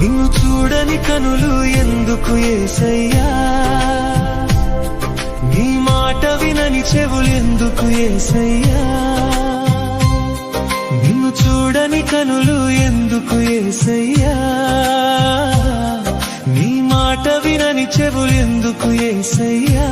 నిన్ను చూడని కనులు ఎందుకు యేసయ్యా, నీ మాట వినని చెవులు ఎందుకు యేసయ్యా, నిన్ను చూడని కనులు ఎందుకు యేసయ్యా, నీ మాట వినని చెవులు ఎందుకు యేసయ్యా.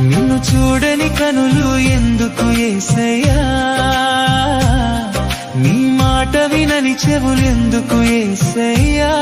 నిన్ను చూడని కనులు ఎందుకు యేసయ్యా, నీ మాట వినని చెవులు ఎందుకు యేసయ్యా.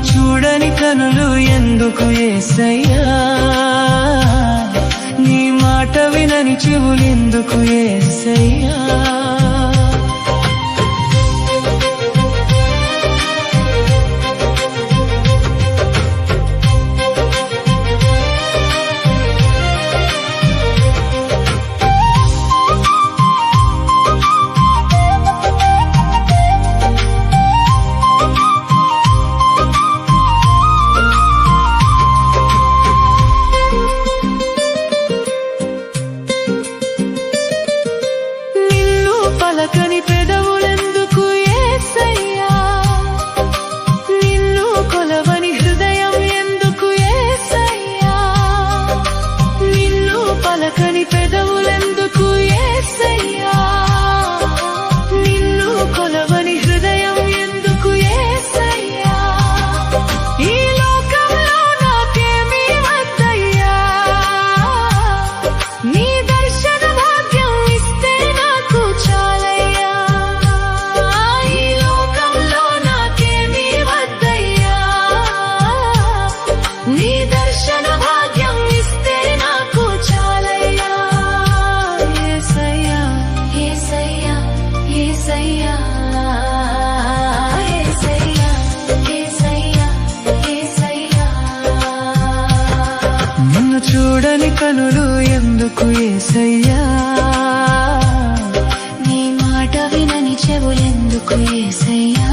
చూడని కనులు ఎందుకు యేసయ్యా, నీ మాట వినని చెవులు ఎందుకు యేసయ్యా. పలకని పెదవులెందుకు యేసయ్యా, నిన్ను కొలవని హృదయం ఎందుకు యేసయ్యా, నిన్ను పలకని పెదవులెందుకు యేసయ్యా, నిన్ను కొలవని హృదయం ఎందుకు యేసయ్యా. ఈ లోకంలో నాకేమీ వద్దయ్యా, నీ దర్శన భాగ్యం ఇస్తే నాకు చాలయ్యా. నీ దర్శన భాగ్యం ఇస్తే నాకు చాలయ్యా. యేసయ్యా యేసయ్యా యేసయ్యా యేసయ్యా యేసయ్యా యేసయ్యా. నిన్ను చూడని కనులు ఎందుకు యేసయ్యా, నీ మాట వినని చెవులెందుకు యేసయ్యా,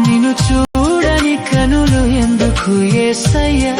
నిన్ను చూడని కనులు ఎందుకు యేసయ్యా.